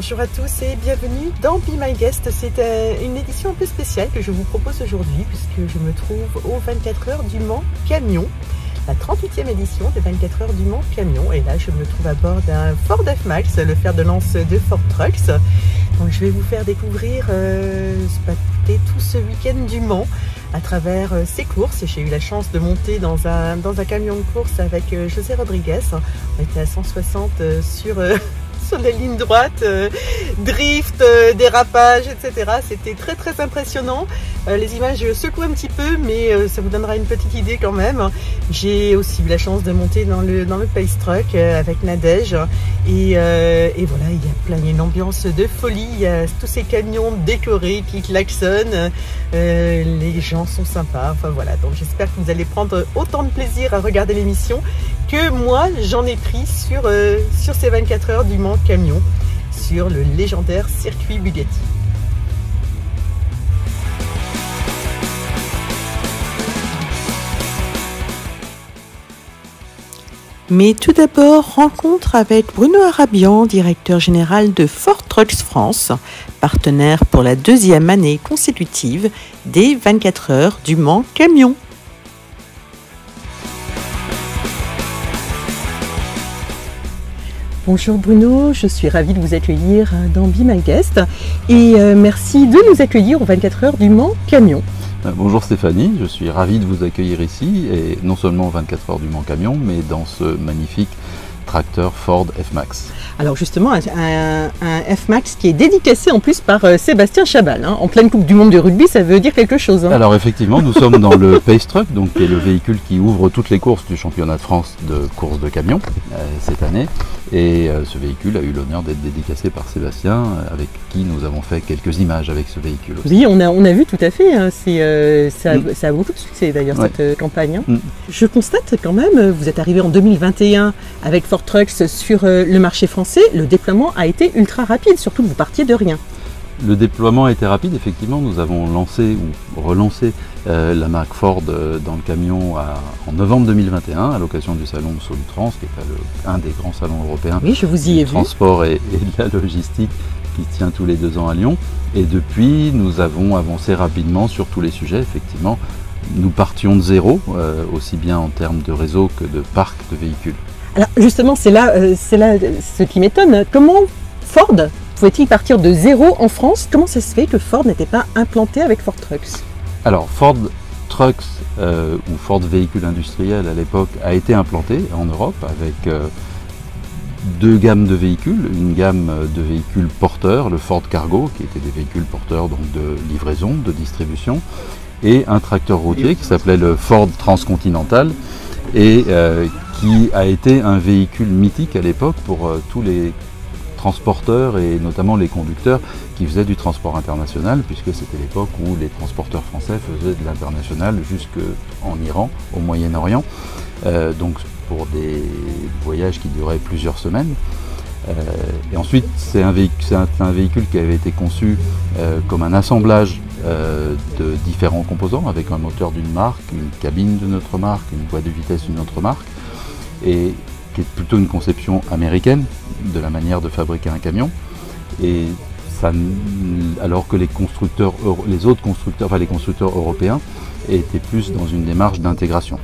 Bonjour à tous et bienvenue dans Be My Guest. C'est une édition un peu spéciale que je vous propose aujourd'hui puisque je me trouve aux 24 heures du Mans Camion, la 38e édition des 24 heures du Mans Camion. Et là, je me trouve à bord d'un Ford F-Max, le fer de lance de Ford Trucks. Donc, je vais vous faire découvrir tout ce week-end du Mans à travers ces courses. J'ai eu la chance de monter dans un camion de course avec José Rodriguez. On était à 160 sur la ligne droite, drift, dérapage, etc. C'était très très impressionnant. Les images secouent un petit peu, mais ça vous donnera une petite idée quand même. J'ai aussi eu la chance de monter dans le Pace Truck avec Nadège. Et voilà, il y a une ambiance de folie. Il y a tous ces camions décorés qui klaxonnent. Les gens sont sympas. Enfin voilà, donc j'espère que vous allez prendre autant de plaisir à regarder l'émission que moi j'en ai pris sur ces 24 heures du Mans Camion, sur le légendaire circuit Bugatti. Mais tout d'abord, rencontre avec Bruno Arabian, directeur général de Ford Trucks France, partenaire pour la 2e année consécutive des 24 heures du Mans Camion. Bonjour Bruno, je suis ravie de vous accueillir dans Be My Guest et merci de nous accueillir aux 24 heures du Mans Camion. Bonjour Stéphanie, je suis ravi de vous accueillir ici, et non seulement aux 24 heures du Mans Camion, mais dans ce magnifique tracteur Ford F-Max. Alors justement, un F-Max qui est dédicacé en plus par Sébastien Chabal. Hein. En pleine Coupe du Monde de rugby, ça veut dire quelque chose. Hein. Alors effectivement, nous sommes dans le Pace Truck, donc, qui est le véhicule qui ouvre toutes les courses du championnat de France de course de camion cette année. Et ce véhicule a eu l'honneur d'être dédicacé par Sébastien, avec qui nous avons fait quelques images avec ce véhicule aussi. Oui, on a vu tout à fait. Hein. Ça a beaucoup de succès d'ailleurs, cette campagne. Hein. Je constate quand même, vous êtes arrivé en 2021 avec Ford Trucks sur le marché français. Le déploiement a été ultra rapide, surtout que vous partiez de rien. Le déploiement a été rapide, effectivement. Nous avons lancé ou relancé la marque Ford dans le camion en novembre 2021 à l'occasion du salon Solutrans, qui est un des grands salons européens du transport et de la logistique, qui tient tous les 2 ans à Lyon. Et depuis, nous avons avancé rapidement sur tous les sujets. Effectivement, nous partions de zéro, aussi bien en termes de réseau que de parc de véhicules. Alors justement, c'est là ce qui m'étonne. Comment Ford pouvait-il partir de zéro en France? Comment ça se fait que Ford n'était pas implanté avec Ford Trucks? Alors Ford Trucks ou Ford Véhicules Industriels à l'époque a été implanté en Europe avec 2 gammes de véhicules. Une gamme de véhicules porteurs, le Ford Cargo, qui était des véhicules porteurs donc de livraison, de distribution, et un tracteur routier qui s'appelait le Ford Transcontinental et qui a été un véhicule mythique à l'époque pour tous les transporteurs et notamment les conducteurs qui faisaient du transport international, puisque c'était l'époque où les transporteurs français faisaient de l'international jusqu'en Iran, au Moyen-Orient, donc pour des voyages qui duraient plusieurs semaines. Et ensuite, c'est un véhicule qui avait été conçu comme un assemblage de différents composants, avec un moteur d'une marque, une cabine de notre marque, une boîte de vitesse d'une autre marque, et qui est plutôt une conception américaine de la manière de fabriquer un camion. Et ça, alors que les constructeurs européens étaient plus dans une démarche d'intégration.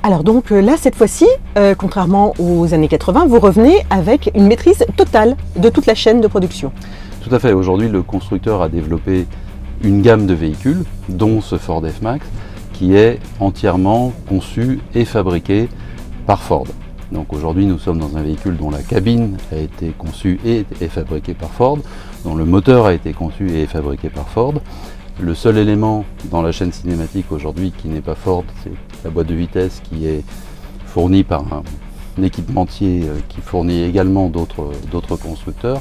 Alors donc là, cette fois-ci, contrairement aux années 80, vous revenez avec une maîtrise totale de toute la chaîne de production. Tout à fait. Aujourd'hui, le constructeur a développé une gamme de véhicules, dont ce Ford F-Max, qui est entièrement conçu et fabriqué par Ford. Donc aujourd'hui, nous sommes dans un véhicule dont la cabine a été conçue et est fabriquée par Ford, dont le moteur a été conçu et est fabriqué par Ford. Le seul élément dans la chaîne cinématique aujourd'hui qui n'est pas Ford, c'est la boîte de vitesse qui est fournie par un équipementier qui fournit également d'autres constructeurs.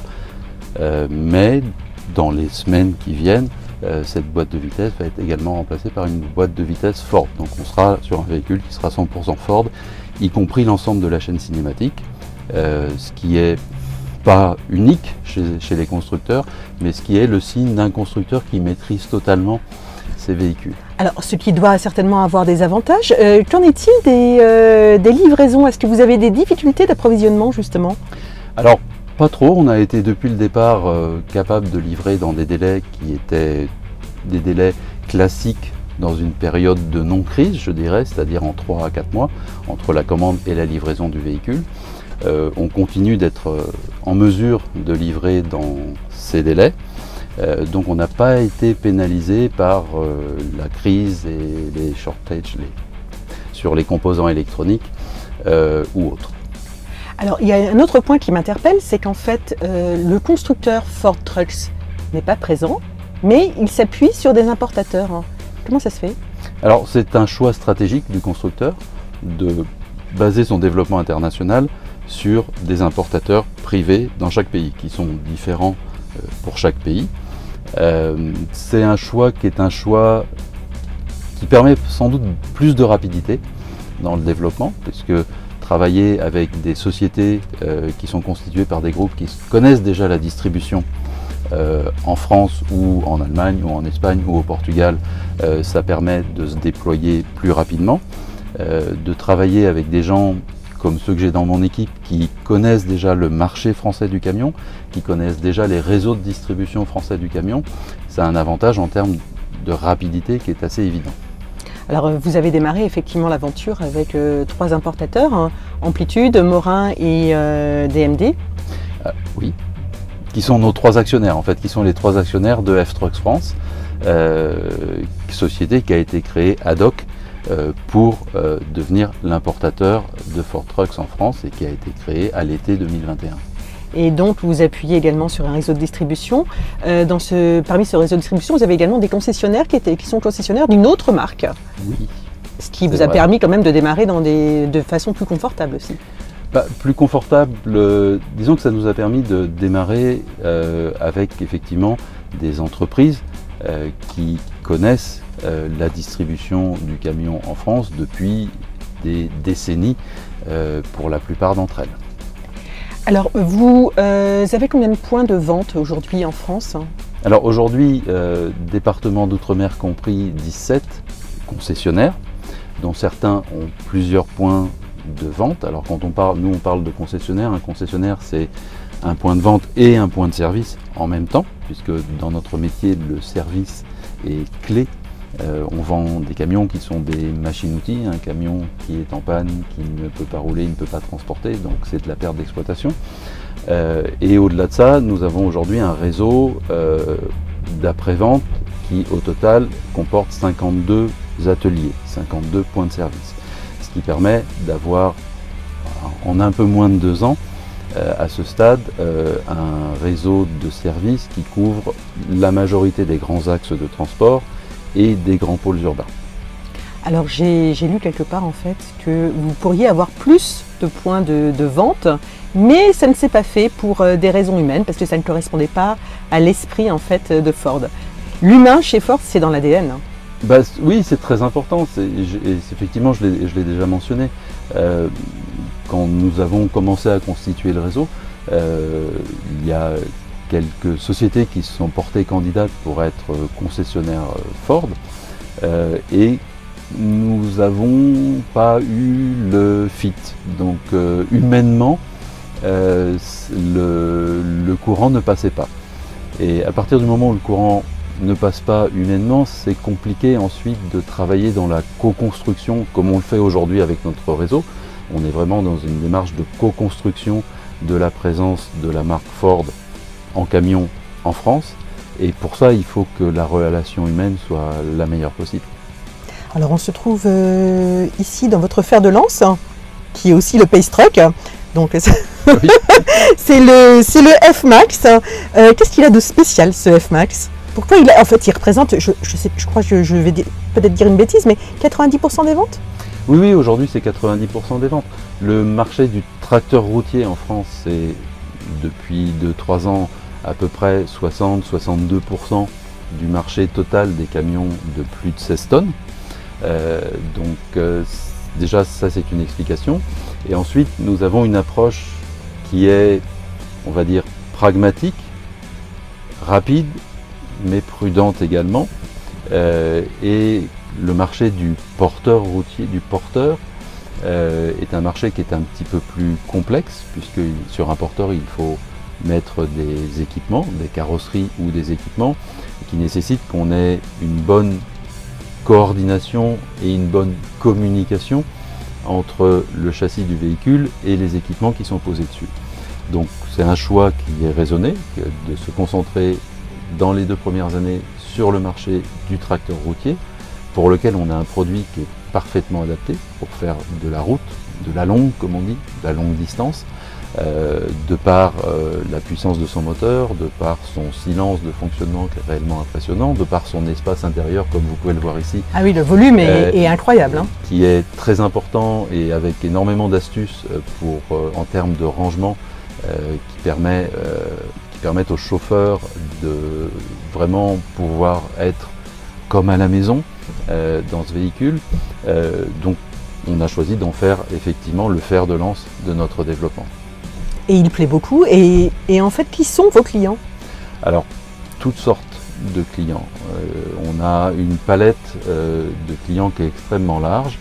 Mais dans les semaines qui viennent, cette boîte de vitesse va être également remplacée par une boîte de vitesse Ford. Donc on sera sur un véhicule qui sera 100% Ford, y compris l'ensemble de la chaîne cinématique, ce qui est pas unique chez les constructeurs, mais ce qui est le signe d'un constructeur qui maîtrise totalement ces véhicules. Alors, ce qui doit certainement avoir des avantages. Qu'en est-il des livraisons? Est-ce que vous avez des difficultés d'approvisionnement, justement? Alors, pas trop, on a été depuis le départ capable de livrer dans des délais qui étaient des délais classiques dans une période de non-crise, je dirais, c'est-à-dire en 3 à 4 mois, entre la commande et la livraison du véhicule. On continue d'être en mesure de livrer dans ces délais, donc on n'a pas été pénalisé par la crise et les shortages sur les composants électroniques ou autres. Alors il y a un autre point qui m'interpelle, c'est qu'en fait le constructeur Ford Trucks n'est pas présent, mais il s'appuie sur des importateurs. Comment ça se fait? Alors c'est un choix stratégique du constructeur de baser son développement international sur des importateurs privés dans chaque pays, qui sont différents pour chaque pays. C'est un choix qui permet sans doute plus de rapidité dans le développement, puisque travailler avec des sociétés qui sont constituées par des groupes qui connaissent déjà la distribution en France ou en Allemagne ou en Espagne ou au Portugal, ça permet de se déployer plus rapidement, de travailler avec des gens comme ceux que j'ai dans mon équipe qui connaissent déjà le marché français du camion, qui connaissent déjà les réseaux de distribution français du camion. Ça a un avantage en termes de rapidité qui est assez évident. Alors vous avez démarré effectivement l'aventure avec 3 importateurs, hein, Amplitude, Morin et DMD. Oui, qui sont nos 3 actionnaires en fait, qui sont les 3 actionnaires de F-Trucks France, société qui a été créée ad hoc pour devenir l'importateur de Ford Trucks en France et qui a été créée à l'été 2021. Et donc vous appuyez également sur un réseau de distribution. Parmi ce réseau de distribution, vous avez également des concessionnaires qui sont concessionnaires d'une autre marque. Oui. Ce qui vous a permis quand même de démarrer de façon plus confortable aussi. Plus confortable, disons que ça nous a permis de démarrer avec effectivement des entreprises qui connaissent la distribution du camion en France depuis des décennies pour la plupart d'entre elles. Alors vous avez combien de points de vente aujourd'hui en France? Alors aujourd'hui, département d'outre-mer compris, 17 concessionnaires, dont certains ont plusieurs points de vente. Alors quand on parle de concessionnaire, un concessionnaire c'est un point de vente et un point de service en même temps, puisque dans notre métier le service est clé. On vend des camions qui sont des machines-outils, un camion qui est en panne, qui ne peut pas rouler, ne peut pas transporter, donc c'est de la perte d'exploitation. Et au-delà de ça, nous avons aujourd'hui un réseau d'après-vente qui au total comporte 52 ateliers, 52 points de service. Ce qui permet d'avoir en un peu moins de 2 ans à ce stade un réseau de services qui couvre la majorité des grands axes de transport et des grands pôles urbains. Alors j'ai lu quelque part en fait que vous pourriez avoir plus de points de vente, mais ça ne s'est pas fait pour des raisons humaines, parce que ça ne correspondait pas à l'esprit en fait de Ford. L'humain chez Ford, c'est dans l'ADN. Oui, c'est très important, effectivement je l'ai déjà mentionné. Quand nous avons commencé à constituer le réseau, il y a quelques sociétés qui se sont portées candidates pour être concessionnaires Ford et nous n'avons pas eu le fit. Donc humainement, le courant ne passait pas. Et à partir du moment où le courant ne passe pas humainement, c'est compliqué ensuite de travailler dans la co-construction comme on le fait aujourd'hui avec notre réseau. On est vraiment dans une démarche de co-construction de la présence de la marque Ford en camion en France, et pour ça il faut que la relation humaine soit la meilleure possible. Alors on se trouve ici dans votre fer de lance, qui est aussi le Pace Truck, donc oui. c'est le F-Max. Qu'est-ce qu'il a de spécial ce F-Max? Pourquoi il représente, je crois que je vais peut-être dire une bêtise, mais 90% des ventes? Oui, aujourd'hui c'est 90% des ventes. Le marché du tracteur routier en France, c'est depuis 2-3 ans à peu près 60-62% du marché total des camions de plus de 16 tonnes. Déjà ça c'est une explication. Et ensuite nous avons une approche qui est, on va dire, pragmatique, rapide, mais prudente également. Et le marché du porteur routier, est un marché qui est un petit peu plus complexe, puisque sur un porteur il faut mettre des équipements, des carrosseries ou des équipements qui nécessitent qu'on ait une bonne coordination et une bonne communication entre le châssis du véhicule et les équipements qui sont posés dessus. Donc c'est un choix qui est raisonné, de se concentrer dans les 2 premières années sur le marché du tracteur routier, pour lequel on a un produit qui est parfaitement adapté pour faire de la route, de la longue comme on dit, de la longue distance, de par la puissance de son moteur, de par son silence de fonctionnement qui est réellement impressionnant, de par son espace intérieur comme vous pouvez le voir ici. Ah oui, le volume est incroyable. Hein. Qui est très important et avec énormément d'astuces en termes de rangement qui permettent aux chauffeurs de vraiment pouvoir être comme à la maison dans ce véhicule. Donc on a choisi d'en faire effectivement le fer de lance de notre développement. Et il plaît beaucoup. Et en fait, qui sont vos clients? Alors, toutes sortes de clients. On a une palette de clients qui est extrêmement large,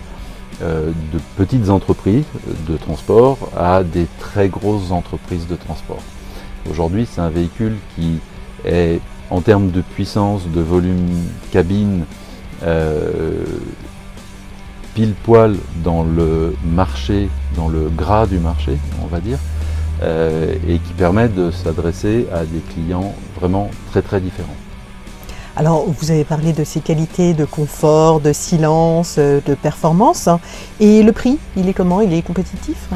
de petites entreprises de transport à des très grosses entreprises de transport. Aujourd'hui, c'est un véhicule qui est, en termes de puissance, de volume cabine, pile poil dans le marché, dans le gras du marché, on va dire, et qui permet de s'adresser à des clients vraiment très très différents. Alors, vous avez parlé de ses qualités de confort, de silence, de performance. Et le prix, il est comment? Il est compétitif?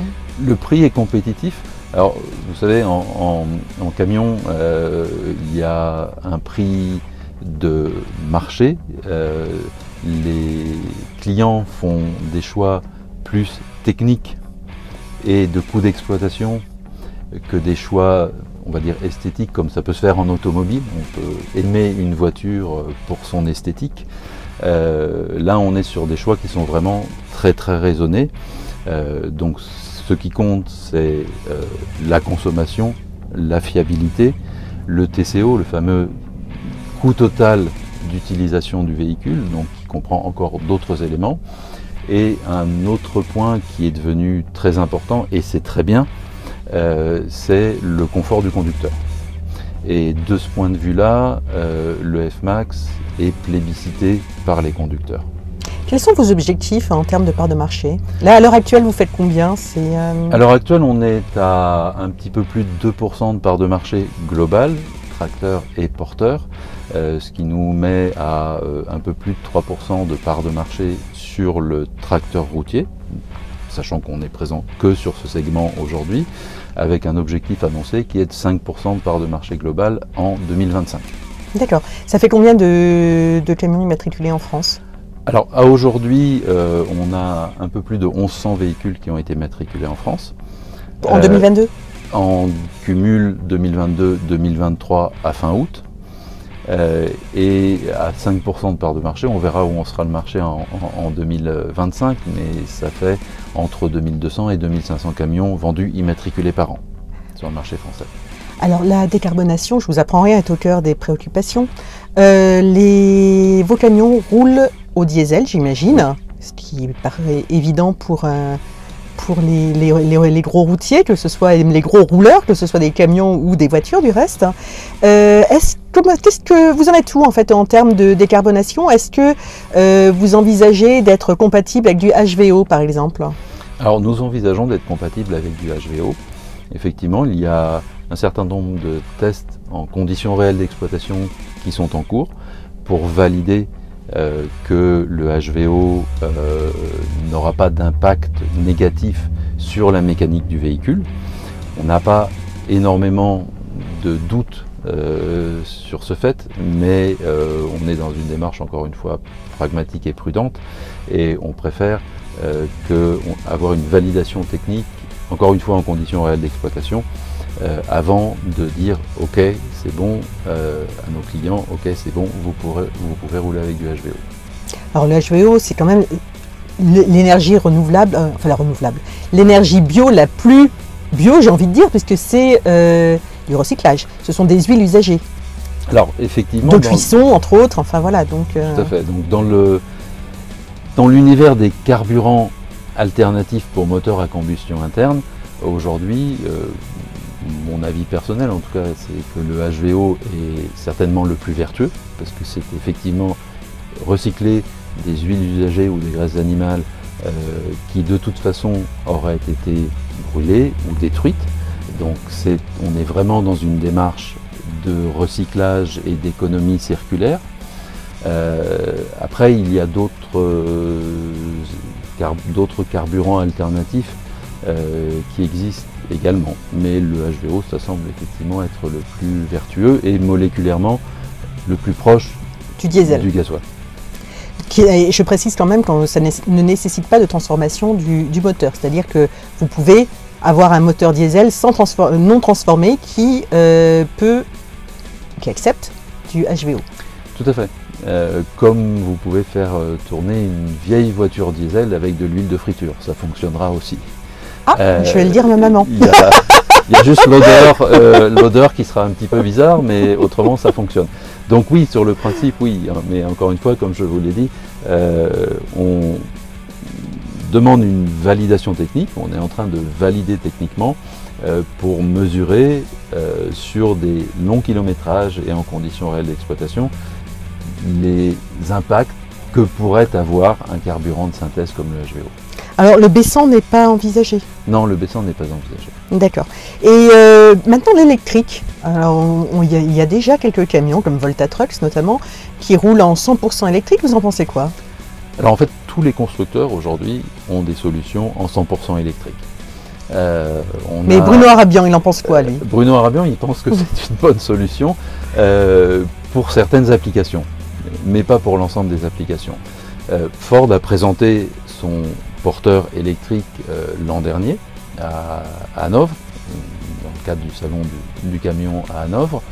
Le prix est compétitif. Alors, vous savez, en camion, il y a un prix de marché. Les clients font des choix plus techniques et de coûts d'exploitation que des choix, on va dire, esthétiques, comme ça peut se faire en automobile. On peut aimer une voiture pour son esthétique. Là, on est sur des choix qui sont vraiment très très raisonnés. Donc, ce qui compte, c'est la consommation, la fiabilité, le TCO, le fameux coût total d'utilisation du véhicule, donc qui comprend encore d'autres éléments. Et un autre point qui est devenu très important, et c'est très bien, c'est le confort du conducteur. Et de ce point de vue-là, le F-Max est plébiscité par les conducteurs. Quels sont vos objectifs en termes de part de marché? Là, à l'heure actuelle, vous faites combien? À l'heure actuelle, on est à un petit peu plus de 2% de part de marché global, tracteur et porteur, ce qui nous met à un peu plus de 3% de part de marché sur le tracteur routier, sachant qu'on n'est présent que sur ce segment aujourd'hui, avec un objectif annoncé qui est de 5% de part de marché global en 2025. D'accord. Ça fait combien de camions immatriculés en France? Alors, à aujourd'hui, on a un peu plus de 1100 véhicules qui ont été matriculés en France. En 2022? En cumul 2022-2023 à fin août. Et à 5% de part de marché, on verra où on sera le marché en 2025, mais ça fait entre 2200 et 2500 camions vendus immatriculés par an sur le marché français. Alors la décarbonation, je vous apprends rien, est au cœur des préoccupations. Vos camions roulent au diesel, j'imagine, ce qui paraît évident pour les gros routiers, que ce soit les gros rouleurs, que ce soit des camions ou des voitures du reste. Qu'est-ce que vous en êtes où en fait en termes de décarbonation? Est-ce que vous envisagez d'être compatible avec du HVO par exemple? Alors nous envisageons d'être compatible avec du HVO. Effectivement, il y a un certain nombre de tests en conditions réelles d'exploitation qui sont en cours pour valider que le HVO n'aura pas d'impact négatif sur la mécanique du véhicule. On n'a pas énormément de doutes sur ce fait, mais on est dans une démarche encore une fois pragmatique et prudente et on préfère avoir une validation technique, encore une fois en conditions réelles d'exploitation, avant de dire ok c'est bon à nos clients, ok c'est bon, vous pouvez rouler avec du HVO. Alors le HVO c'est quand même l'énergie renouvelable, l'énergie bio la plus bio j'ai envie de dire, puisque c'est du recyclage, ce sont des huiles usagées. Alors effectivement. De cuisson entre autres, enfin voilà donc. Tout à fait, donc dans l'univers des carburants alternatifs pour moteurs à combustion interne, aujourd'hui mon avis personnel en tout cas, c'est que le HVO est certainement le plus vertueux, parce que c'est effectivement recycler des huiles usagées ou des graisses animales qui de toute façon auraient été brûlées ou détruites. Donc on est vraiment dans une démarche de recyclage et d'économie circulaire. Après, il y a d'autres carburants alternatifs qui existent également, mais le HVO, ça semble effectivement être le plus vertueux et moléculairement le plus proche du diesel, du gasoil. Je précise quand même que ça ne nécessite pas de transformation du moteur, c'est-à-dire que vous pouvez avoir un moteur diesel non transformé qui accepte du HVO. Tout à fait. Comme vous pouvez faire tourner une vieille voiture diesel avec de l'huile de friture, ça fonctionnera aussi. Ah, je vais le dire à ma maman. Il y a juste l'odeur qui sera un petit peu bizarre, mais autrement ça fonctionne. Donc oui, sur le principe, oui, mais encore une fois, comme je vous l'ai dit, on demande une validation technique, on est en train de valider techniquement pour mesurer sur des longs kilométrages et en conditions réelles d'exploitation les impacts que pourrait avoir un carburant de synthèse comme le HVO. Alors le B100 n'est pas envisagé? Non, le B100 n'est pas envisagé. D'accord. Et maintenant l'électrique. Alors il y a déjà quelques camions comme Volta Trucks notamment qui roulent en 100% électrique. Vous en pensez quoi? Alors en fait, tous les constructeurs aujourd'hui ont des solutions en 100% électrique. Mais Bruno Arabian, il en pense quoi lui? Bruno Arabian, il pense que c'est une bonne solution pour certaines applications, mais pas pour l'ensemble des applications. Ford a présenté son porteur électrique l'an dernier à Hanovre, dans le cadre du salon du camion à Hanovre.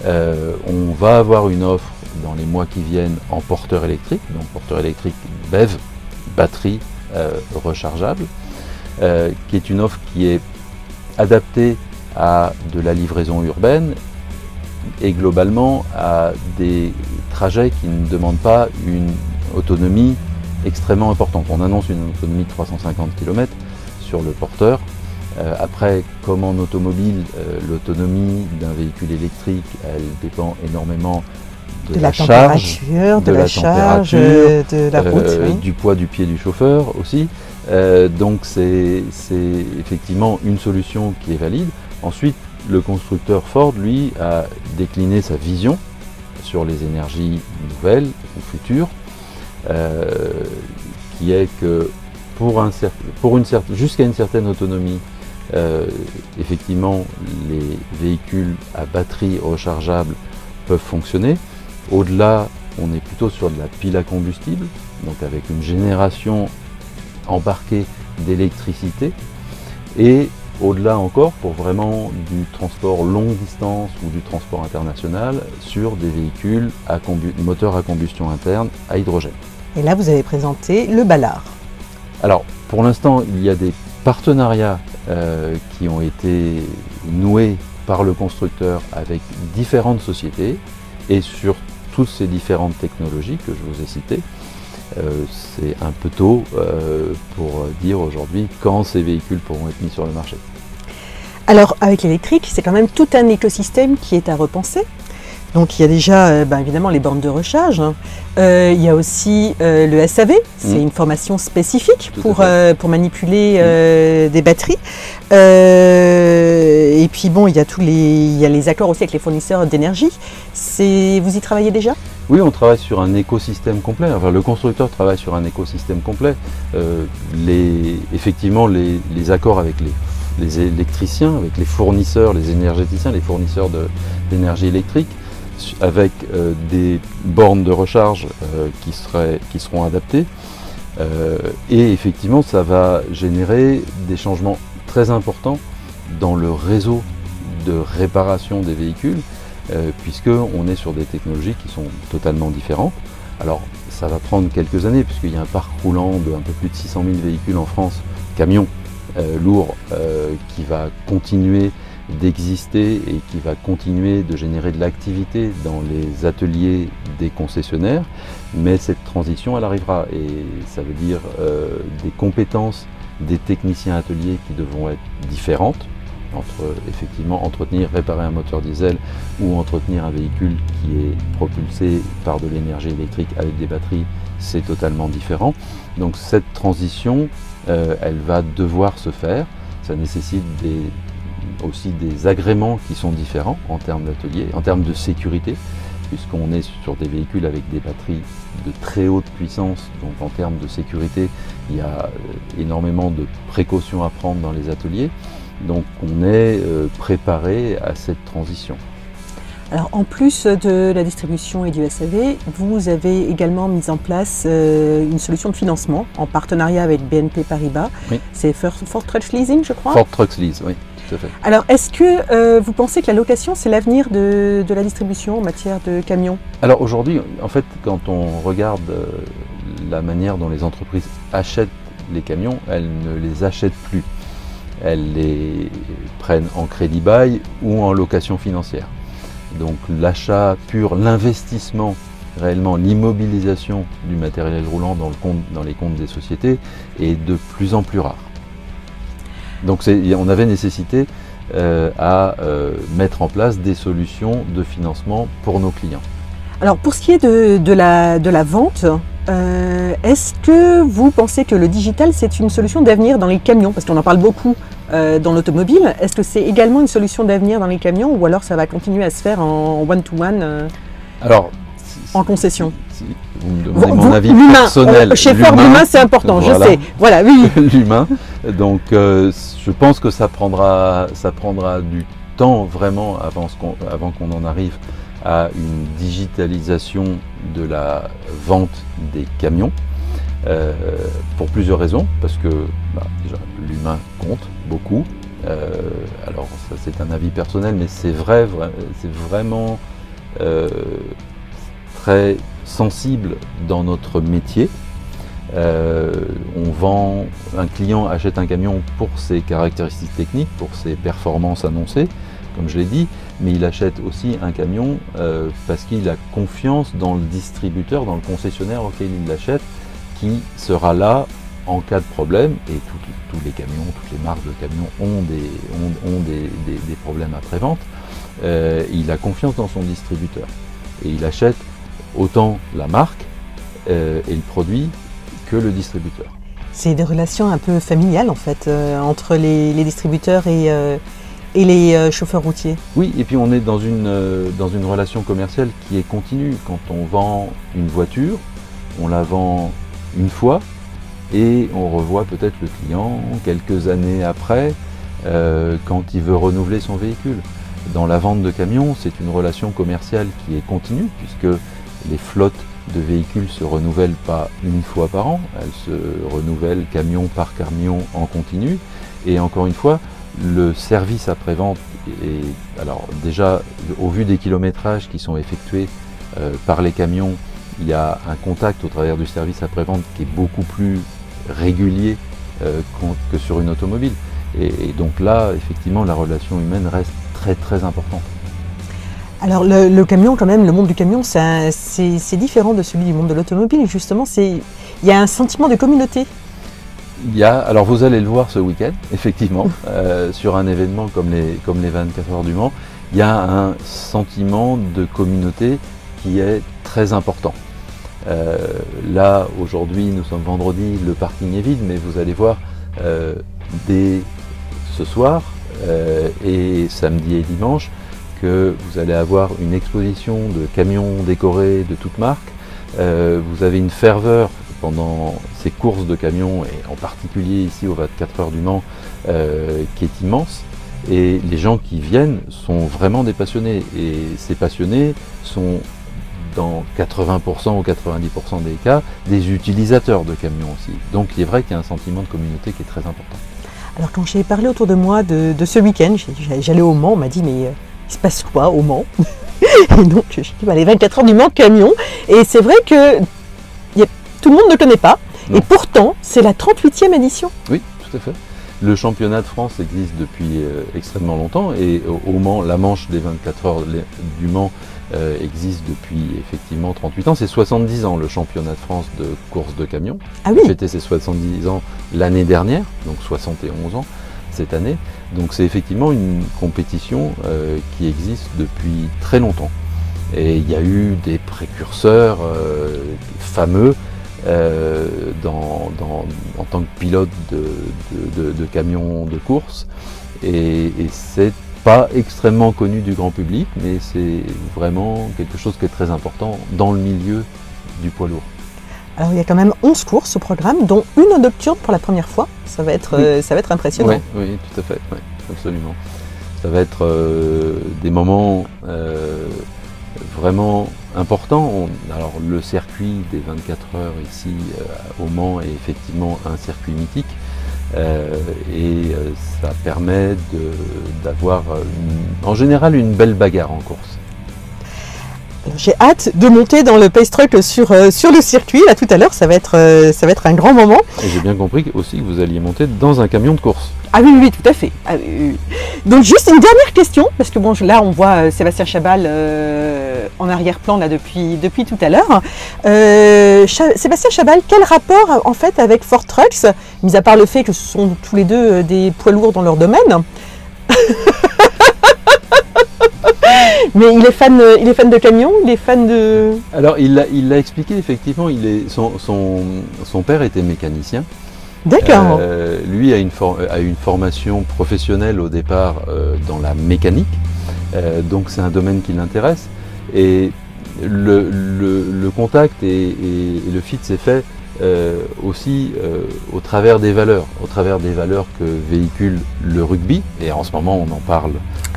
On va avoir une offre dans les mois qui viennent en porteur électrique, donc porteur électrique BEV, batterie rechargeable, qui est une offre qui est adaptée à de la livraison urbaine et globalement à des trajets qui ne demandent pas une autonomie extrêmement importante. On annonce une autonomie de 350 km sur le porteur. Après, comme en automobile, l'autonomie d'un véhicule électrique, elle dépend énormément de la charge, de la charge, de la route, oui. Du poids du pied du chauffeur aussi. Donc c'est effectivement une solution qui est valide. Ensuite, le constructeur Ford, lui, a décliné sa vision sur les énergies nouvelles ou futures, qui est que jusqu'à une certaine autonomie, effectivement, les véhicules à batterie rechargeable peuvent fonctionner. Au-delà, on est plutôt sur de la pile à combustible, donc avec une génération embarquée d'électricité. Et au-delà encore, pour vraiment du transport longue distance ou du transport international, sur des véhicules à moteur à combustion interne à hydrogène. Et là, vous avez présenté le Ballard. Alors, pour l'instant, il y a des partenariats qui ont été noués par le constructeur avec différentes sociétés et sur toutes ces différentes technologies que je vous ai citées. C'est un peu tôt pour dire aujourd'hui quand ces véhicules pourront être mis sur le marché. Alors, avec l'électrique, c'est quand même tout un écosystème qui est à repenser. Donc il y a déjà évidemment les bornes de recharge, hein. Il y a aussi le SAV, c'est une formation spécifique pour manipuler des batteries. Et puis bon, il y a les accords aussi avec les fournisseurs d'énergie. Vous y travaillez déjà? Oui, on travaille sur un écosystème complet. Enfin, le constructeur travaille sur un écosystème complet. Effectivement, les accords avec les électriciens, avec les fournisseurs, les énergéticiens, les fournisseurs d'énergie électrique, avec des bornes de recharge qui seront adaptées. Et effectivement, ça va générer des changements très importants dans le réseau de réparation des véhicules, puisqu'on est sur des technologies qui sont totalement différentes. Alors, ça va prendre quelques années, puisqu'il y a un parc roulant de un peu plus de 600 000 véhicules en France, camions lourds, qui va continuer d'exister et qui va continuer de générer de l'activité dans les ateliers des concessionnaires, mais cette transition elle arrivera et ça veut dire des compétences des techniciens ateliers qui devront être différentes entre effectivement entretenir, réparer un moteur diesel ou entretenir un véhicule qui est propulsé par de l'énergie électrique avec des batteries, c'est totalement différent. Donc cette transition, elle va devoir se faire. Ça nécessite aussi des agréments qui sont différents en termes d'atelier, en termes de sécurité, puisqu'on est sur des véhicules avec des batteries de très haute puissance. Donc en termes de sécurité, il y a énormément de précautions à prendre dans les ateliers. Donc on est préparé à cette transition. Alors en plus de la distribution et du SAV, vous avez également mis en place une solution de financement en partenariat avec BNP Paribas. Oui. C'est Ford Trucks Leasing, je crois. Ford Trucks Lease, oui, tout à fait. Alors est-ce que vous pensez que la location, c'est l'avenir de la distribution en matière de camions? Alors aujourd'hui, en fait, quand on regarde la manière dont les entreprises achètent les camions, elles ne les achètent plus. Elles les prennent en crédit bail ou en location financière. Donc l'achat pur, l'investissement réellement, l'immobilisation du matériel roulant dans les comptes des sociétés est de plus en plus rare. Donc on avait nécessité à mettre en place des solutions de financement pour nos clients. Alors pour ce qui est de la vente, est-ce que vous pensez que le digital c'est une solution d'avenir dans les camions? Parce qu'on en parle beaucoup dans l'automobile. Est-ce que c'est également une solution d'avenir dans les camions ou alors ça va continuer à se faire en one-to-one en concession? Vous me demandez mon avis personnel. Chez Ford, l'humain c'est important, voilà. Je sais. Voilà, oui. L'humain. Donc je pense que ça prendra du temps vraiment avant qu'on en arrive à une digitalisation de la vente des camions, pour plusieurs raisons, parce que déjà l'humain compte beaucoup, alors ça c'est un avis personnel, mais c'est vraiment très sensible dans notre métier. Un client achète un camion pour ses caractéristiques techniques, pour ses performances annoncées, comme je l'ai dit, mais il achète aussi un camion parce qu'il a confiance dans le distributeur, dans le concessionnaire auquel il l'achète, qui sera là en cas de problème. Et tous les camions, toutes les marques de camions ont des problèmes après-vente. Il a confiance dans son distributeur et il achète autant la marque et le produit que le distributeur. C'est des relations un peu familiales en fait entre les distributeurs et les chauffeurs routiers. Oui, et puis on est dans une relation commerciale qui est continue. Quand on vend une voiture, on la vend une fois et on revoit peut-être le client quelques années après quand il veut renouveler son véhicule. Dans la vente de camions, c'est une relation commerciale qui est continue puisque les flottes de véhicules se renouvellent pas une fois par an, elles se renouvellent camion par camion en continu. Et encore une fois, le service après-vente est, alors déjà, au vu des kilométrages qui sont effectués par les camions, il y a un contact au travers du service après-vente qui est beaucoup plus régulier que sur une automobile. Et donc là, effectivement, la relation humaine reste très très importante. Alors le camion, quand même, le monde du camion, c'est différent de celui du monde de l'automobile. Justement, il y a un sentiment de communauté. Alors vous allez le voir ce week-end, effectivement, sur un événement comme les 24 heures du Mans, il y a un sentiment de communauté qui est très important. Là, aujourd'hui, nous sommes vendredi, le parking est vide, mais vous allez voir dès ce soir et samedi et dimanche que vous allez avoir une exposition de camions décorés de toutes marques. Vous avez une ferveur pendant ces courses de camions, et en particulier ici aux 24 heures du Mans, qui est immense. Et les gens qui viennent sont vraiment des passionnés. Et ces passionnés sont, dans 80% ou 90% des cas, des utilisateurs de camions aussi. Donc il est vrai qu'il y a un sentiment de communauté qui est très important. Alors quand j'ai parlé autour de moi de ce week-end, j'allais au Mans, on m'a dit mais il se passe quoi au Mans? Et donc j'ai dit les 24 heures du Mans camion. Et c'est vrai que tout le monde ne connaît pas. Non. Et pourtant c'est la 38e édition. Oui, tout à fait. Le championnat de France existe depuis extrêmement longtemps et au Mans, la manche des 24 heures du Mans existe depuis effectivement 38 ans. C'est 70 ans le championnat de France de course de camions. Ah oui. Il a fêté ses 70 ans l'année dernière, donc 71 ans. cette année. Donc c'est effectivement une compétition qui existe depuis très longtemps. Et il y a eu des précurseurs fameux en tant que pilote de camions de course. Et c'est pas extrêmement connu du grand public, mais c'est vraiment quelque chose qui est très important dans le milieu du poids lourd. Alors il y a quand même 11 courses au programme, dont une nocturne pour la première fois. Ça va être impressionnant. Oui, tout à fait, oui, absolument. Ça va être des moments vraiment importants. Alors le circuit des 24 heures ici au Mans est effectivement un circuit mythique. Ça permet d'avoir en général une belle bagarre en course. J'ai hâte de monter dans le pace truck sur le circuit, là tout à l'heure, ça va être un grand moment. Et j'ai bien compris aussi que vous alliez monter dans un camion de course. Ah oui, tout à fait. Ah, oui. Donc juste une dernière question, parce que bon, là on voit Sébastien Chabal en arrière-plan là depuis tout à l'heure. Sébastien Chabal, quel rapport en fait avec Ford Trucks, mis à part le fait que ce sont tous les deux des poids lourds dans leur domaine? Mais il est fan de camions, il est fan de... Alors il l'a expliqué, effectivement, son père était mécanicien. D'accord. Lui a une formation professionnelle au départ dans la mécanique, donc c'est un domaine qui l'intéresse. Et le contact et le fit s'est fait aussi au travers des valeurs que véhicule le rugby. Et en ce moment on en parle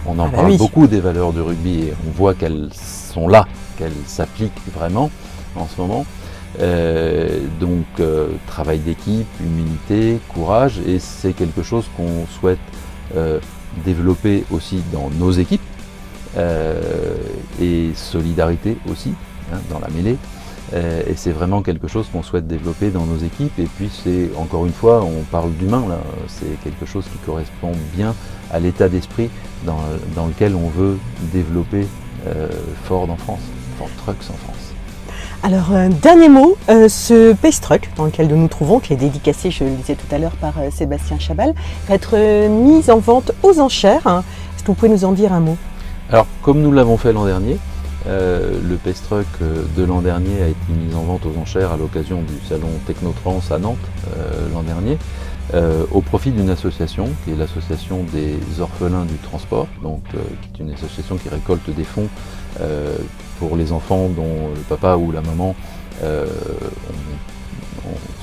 oui. beaucoup des valeurs du rugby et on voit qu'elles sont là, qu'elles s'appliquent vraiment en ce moment. Travail d'équipe, humilité, courage, et c'est quelque chose qu'on souhaite développer aussi dans nos équipes, et solidarité aussi, hein, dans la mêlée. Et c'est vraiment quelque chose qu'on souhaite développer dans nos équipes. Et puis c'est, encore une fois, on parle d'humain là, c'est quelque chose qui correspond bien à l'état d'esprit dans lequel on veut développer Ford en France, Ford Trucks en France. Alors, dernier mot, ce Pace Truck dans lequel nous nous trouvons, qui est dédicacé, je le disais tout à l'heure, par Sébastien Chabal, va être mis en vente aux enchères. Est-ce que vous pouvez nous en dire un mot? Alors, comme nous l'avons fait l'an dernier, le Pace Truck de l'an dernier a été mis en vente aux enchères à l'occasion du salon Technotrans à Nantes l'an dernier, au profit d'une association qui est l'association des orphelins du transport, donc qui est une association qui récolte des fonds pour les enfants dont le papa ou la maman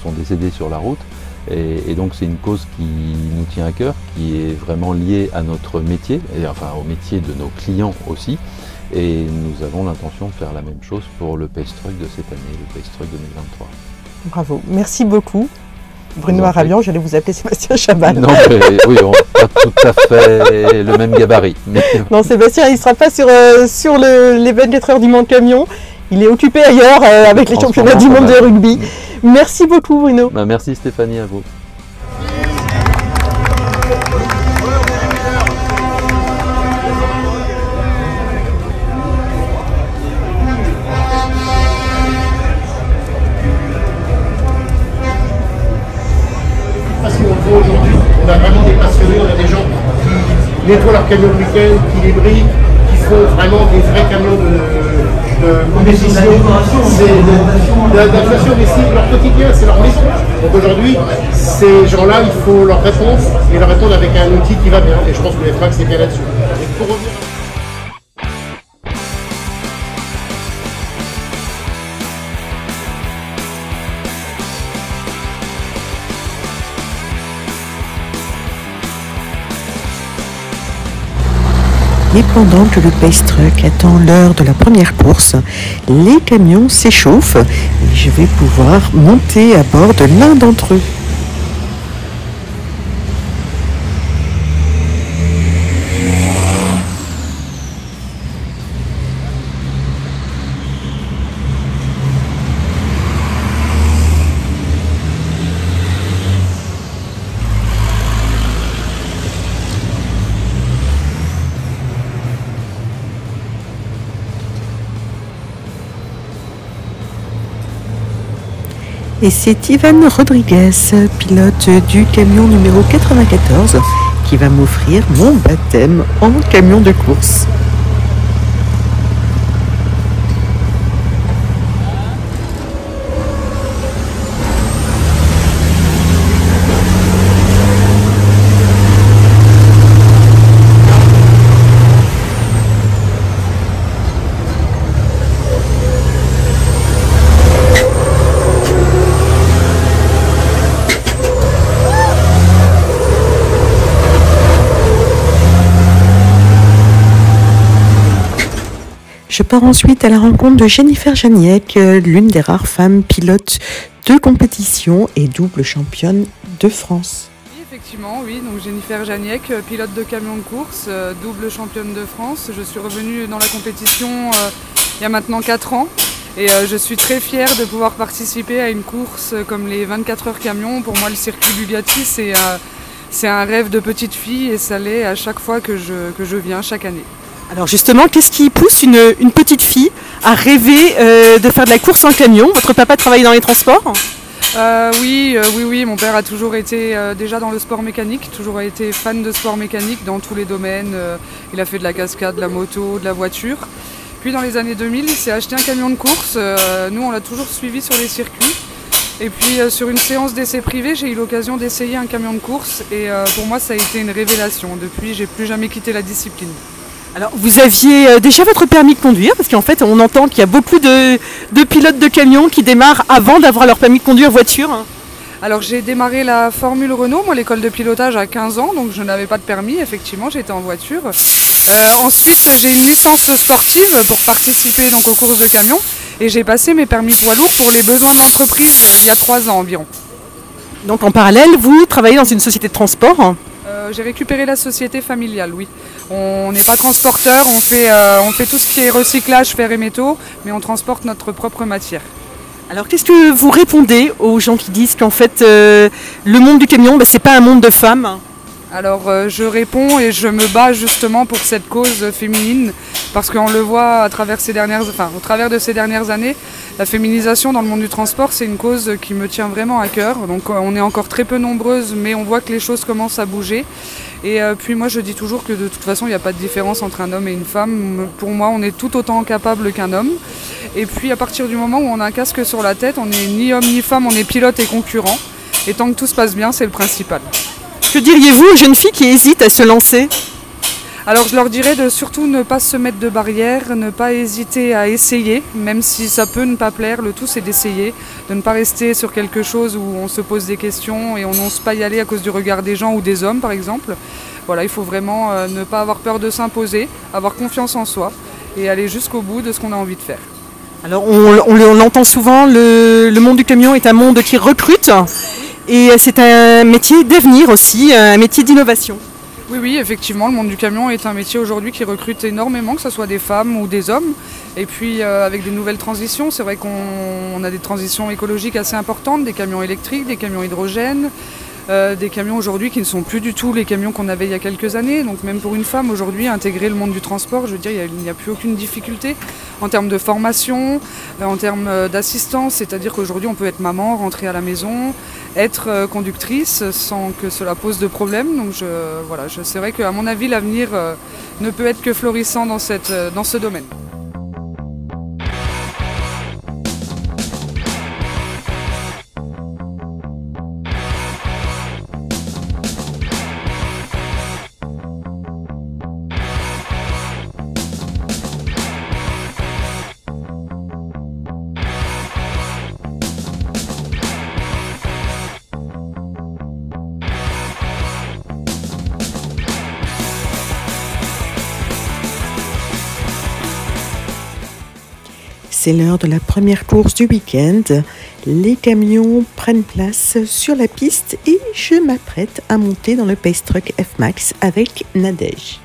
sont décédés sur la route. Et donc c'est une cause qui nous tient à cœur, qui est vraiment liée à notre métier, et enfin au métier de nos clients aussi. Et nous avons l'intention de faire la même chose pour le Pace Truck de cette année, le Pace Truck 2023. Bravo, merci beaucoup. Bruno Arabian, j'allais vous appeler Sébastien Chabal. Non, mais oui, on n'a pas tout à fait le même gabarit. Mais... Non, Sébastien, il ne sera pas sur les 24 heures du Mans de camion. Il est occupé ailleurs avec les championnats du monde de rugby. Merci beaucoup, Bruno. Bah, merci Stéphanie, à vous. Aujourd'hui, on a vraiment des passionnés, on a des gens qui nettoient leurs camions le week-end, qui les brillent, qui font vraiment des vrais camions de compétition. C'est d'adaptation, mais si leur quotidien, c'est leur maison. Donc aujourd'hui, ces gens-là, il faut leur répondre et leur répondre avec un outil qui va bien. Et je pense que les tracks, c'est bien là-dessus. Pour revenir Et pendant que le Pace Truck attend l'heure de la première course, les camions s'échauffent et je vais pouvoir monter à bord de l'un d'entre eux. Et c'est Ivan Rodriguez, pilote du camion numéro 94, qui va m'offrir mon baptême en camion de course. Je pars ensuite à la rencontre de Jennifer Janiek, l'une des rares femmes pilotes de compétition et double championne de France. Oui, effectivement, oui. Donc Jennifer Janiek, pilote de camion de course, double championne de France. Je suis revenue dans la compétition il y a maintenant 4 ans. Et je suis très fière de pouvoir participer à une course comme les 24 heures camion. Pour moi, le circuit Bugatti, c'est un rêve de petite fille et ça l'est à chaque fois que je viens, chaque année. Alors justement, qu'est-ce qui pousse une petite fille à rêver de faire de la course en camion? Votre papa travaille dans les transports? Oui, mon père a toujours été déjà dans le sport mécanique, toujours été fan de sport mécanique dans tous les domaines. Il a fait de la cascade, de la moto, de la voiture. Puis dans les années 2000, il s'est acheté un camion de course. Nous, on l'a toujours suivi sur les circuits. Et puis sur une séance d'essai privé, j'ai eu l'occasion d'essayer un camion de course. Et pour moi, ça a été une révélation. Depuis, j'ai plus jamais quitté la discipline. Alors, vous aviez déjà votre permis de conduire, parce qu'en fait, on entend qu'il y a beaucoup de pilotes de camions qui démarrent avant d'avoir leur permis de conduire voiture. Alors, j'ai démarré la Formule Renault, moi, l'école de pilotage à 15 ans, donc je n'avais pas de permis, effectivement, j'étais en voiture. Ensuite, j'ai une licence sportive pour participer donc, aux courses de camions, et j'ai passé mes permis poids lourds pour les besoins de l'entreprise il y a 3 ans environ. Donc, en parallèle, vous travaillez dans une société de transport? J'ai récupéré la société familiale, oui. On n'est pas transporteur, on fait tout ce qui est recyclage, fer et métaux, mais on transporte notre propre matière. Alors qu'est-ce que vous répondez aux gens qui disent qu'en fait le monde du camion, c'est pas un monde de femmes? Alors je réponds et je me bats justement pour cette cause féminine parce qu'on le voit au travers de ces dernières années, la féminisation dans le monde du transport, c'est une cause qui me tient vraiment à cœur. Donc on est encore très peu nombreuses, mais on voit que les choses commencent à bouger. Et puis moi je dis toujours que de toute façon il n'y a pas de différence entre un homme et une femme. Pour moi on est tout autant capable qu'un homme. Et puis à partir du moment où on a un casque sur la tête, on n'est ni homme ni femme, on est pilote et concurrent. Et tant que tout se passe bien, c'est le principal. Que diriez-vous aux jeunes filles qui hésitent à se lancer? Alors je leur dirais de surtout ne pas se mettre de barrières, ne pas hésiter à essayer, même si ça peut ne pas plaire, le tout c'est d'essayer, de ne pas rester sur quelque chose où on se pose des questions et on n'ose pas y aller à cause du regard des gens ou des hommes par exemple. Voilà, il faut vraiment ne pas avoir peur de s'imposer, avoir confiance en soi et aller jusqu'au bout de ce qu'on a envie de faire. Alors on l'entend souvent, le monde du camion est un monde qui recrute et c'est un métier d'avenir aussi, un métier d'innovation. Oui, effectivement, le monde du camion est un métier aujourd'hui qui recrute énormément, que ce soit des femmes ou des hommes. Et puis avec des nouvelles transitions, c'est vrai qu'on a des transitions écologiques assez importantes, des camions électriques, des camions hydrogène, des camions aujourd'hui qui ne sont plus du tout les camions qu'on avait il y a quelques années. Donc même pour une femme aujourd'hui, intégrer le monde du transport, je veux dire, il n'y a plus aucune difficulté en termes de formation, en termes d'assistance, c'est-à-dire qu'aujourd'hui on peut être maman, rentrer à la maison, être conductrice sans que cela pose de problème. Donc c'est vrai qu'à mon avis l'avenir ne peut être que florissant dans ce domaine. C'est l'heure de la première course du week-end. Les camions prennent place sur la piste et je m'apprête à monter dans le Pace Truck F-Max avec Nadège.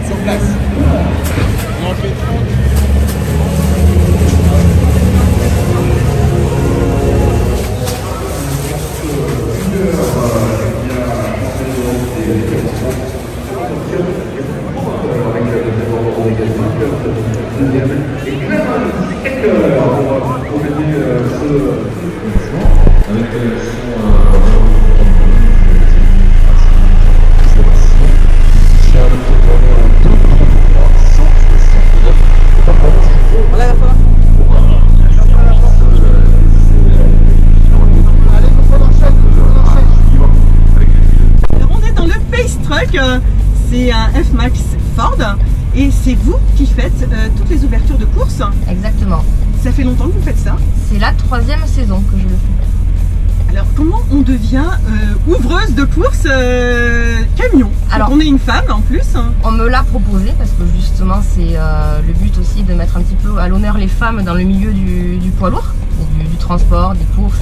Sur place. truck, c'est un F-Max Ford et c'est vous qui faites toutes les ouvertures de course. Exactement. Ça fait longtemps que vous faites ça? C'est la 3e saison que je le fais. Alors comment on devient ouvreuse de course camion? Alors on est une femme en plus. On me l'a proposé parce que justement c'est le but aussi de mettre un petit peu à l'honneur les femmes dans le milieu du poids lourd, du transport, des courses.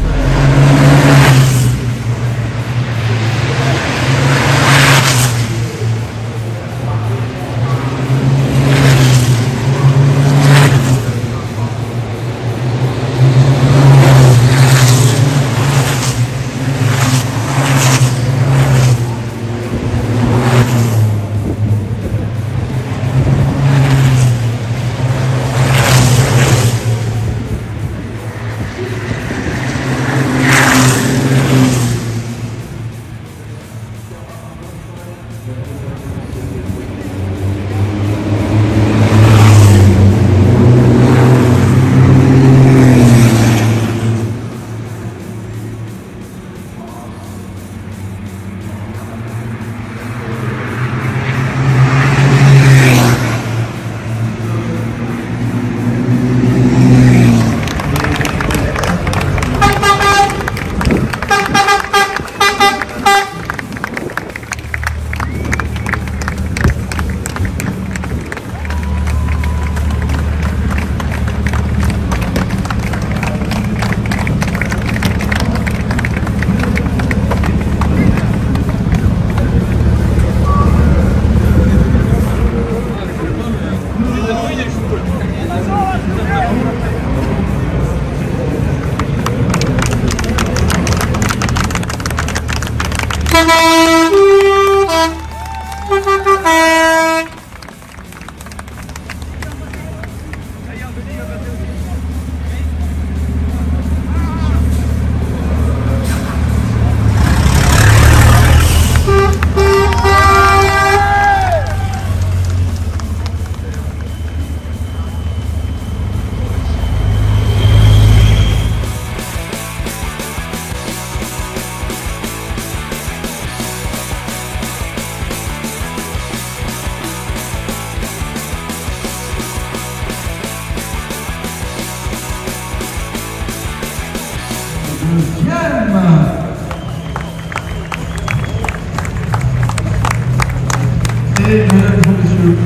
Et mesdames et messieurs,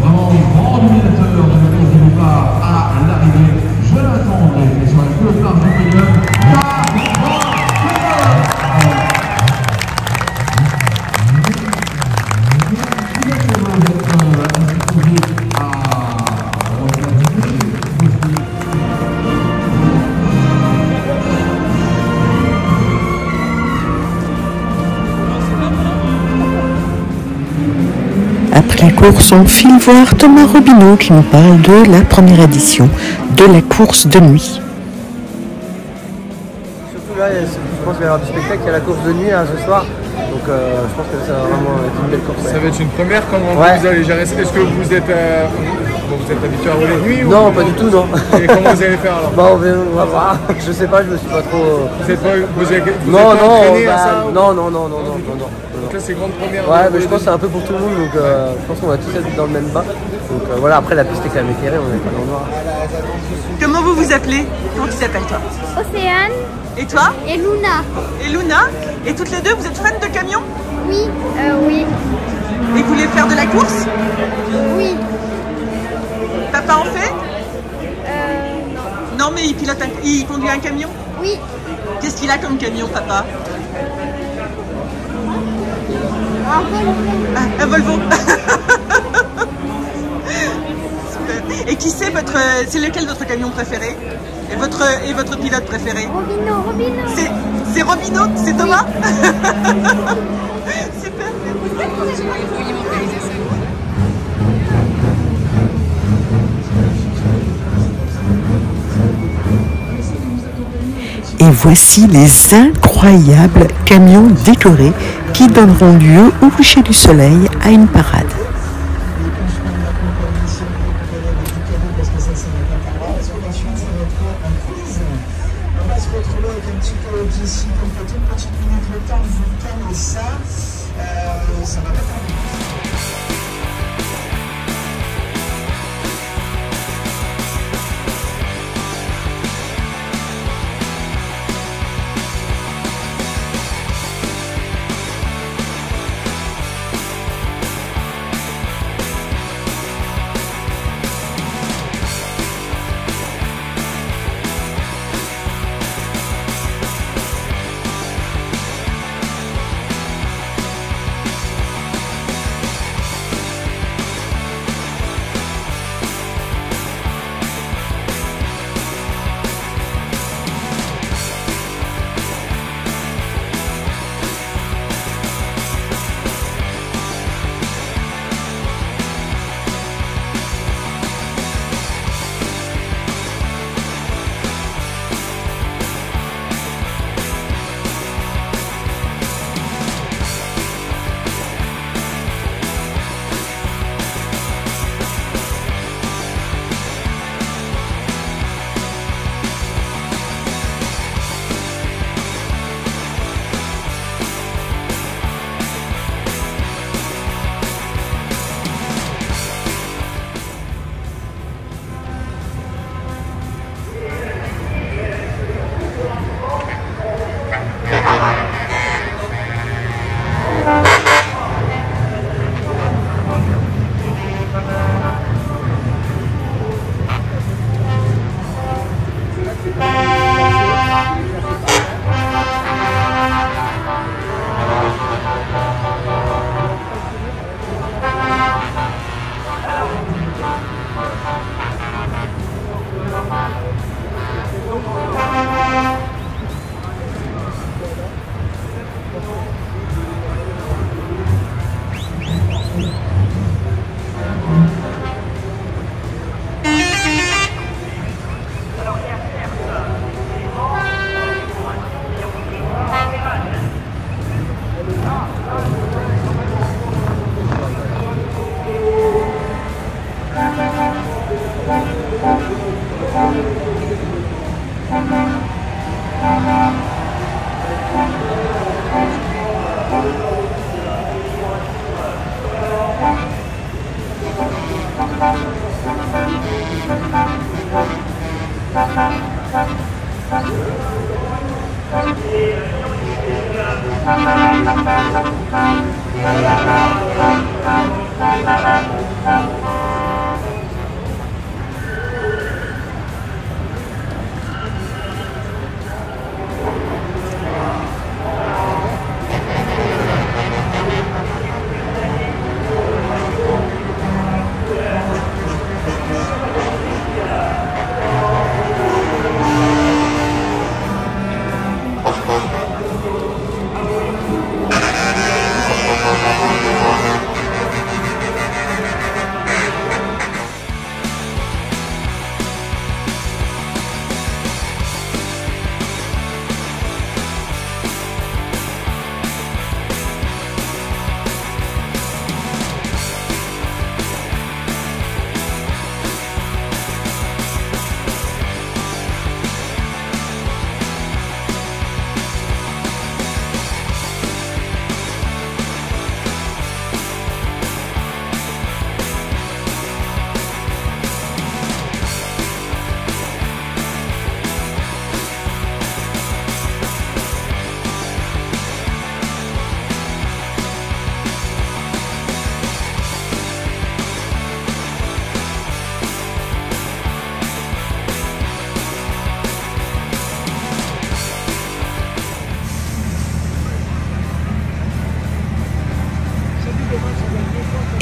vraiment grand dominateur de la course du départ à l'arrivée. Je l'attendais, et sur la queue large du podium, Après la course, on file voir Thomas Robineau qui nous parle de la première édition de la course de nuit. Surtout là, je pense qu'il va y avoir du spectacle, il y a la course de nuit là, ce soir. Donc je pense que ça va vraiment être une belle course. Ça va être une première, comment vous allez gérer? Est-ce que vous êtes, habitué à rouler de nuit? Non, pas du tout, non. Et comment vous allez faire alors? Bon, on va voir, je sais pas, je me suis pas trop... Vous êtes pas entraîné à ça? Non. Donc là c'est grande première. Ouais, mais je pense que c'est un peu pour tout le monde, donc je pense qu'on va tous être dans le même bas. Donc voilà, après la piste est quand même éclairée, on n'est pas dans le noir. Comment vous vous appelez? Comment tu t'appelles toi? Océane. Et toi? Et Luna. Et Luna? Et toutes les deux, vous êtes fans de camions? Oui, oui. Et vous voulez faire de la course? Oui. Papa en fait? Non. Non, mais il conduit un camion? Oui. Qu'est-ce qu'il a comme camion, papa? Un Volvo. Super. Et qui c'est lequel votre camion préféré? Et votre pilote préféré? Robino. C'est Robino? C'est Thomas? Super. Et voici les incroyables camions décorés qui donneront lieu au coucher du soleil à une parade. Ça va pas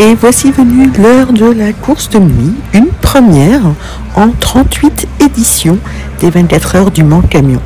Et voici venue l'heure de la course de nuit, une première en 38 éditions des 24 heures du Mans Camion.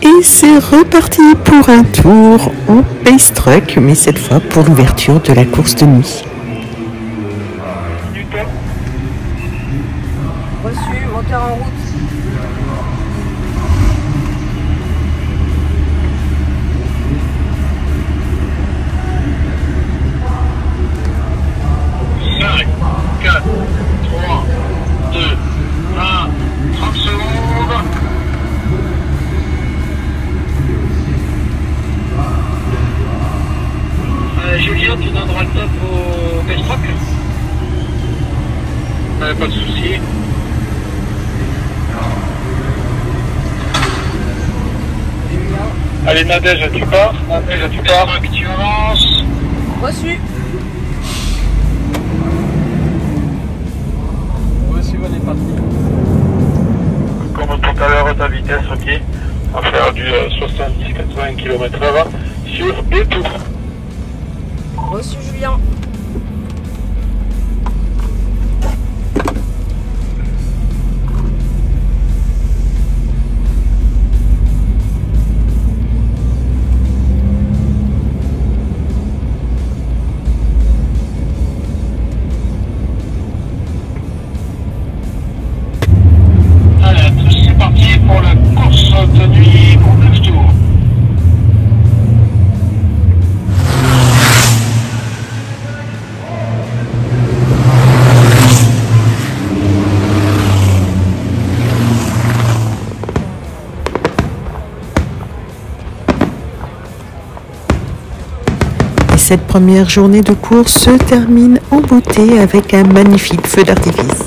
Et c'est reparti pour un tour en pace truck, mais cette fois pour l'ouverture de la course de nuit. Reçu, moteur en route. Julien, tu donneras le top au Pestroc. Pas de souci. Allez Nadège, tu pars. Nadège, tu pars. Tu avances. Reçu. Voici, on est parti. Comme tout à l'heure, ta vitesse, ok. On va faire du 70-80 km/h sur des tours. Reçu, Julien. Allez, c'est parti pour la course de nuit pour 9 tours. Cette première journée de course se termine en beauté avec un magnifique feu d'artifice.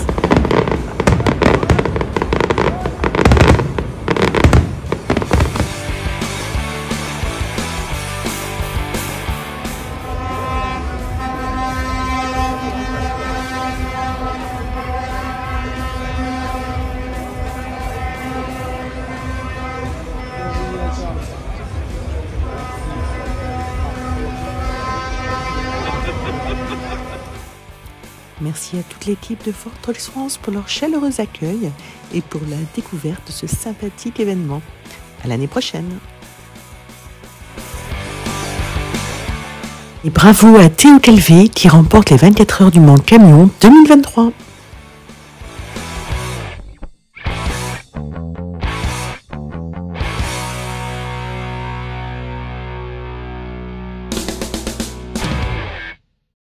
Merci à toute l'équipe de Ford Trucks France pour leur chaleureux accueil et pour la découverte de ce sympathique événement. À l'année prochaine. Et bravo à Théo Calvé qui remporte les 24 heures du Mans Camion 2023.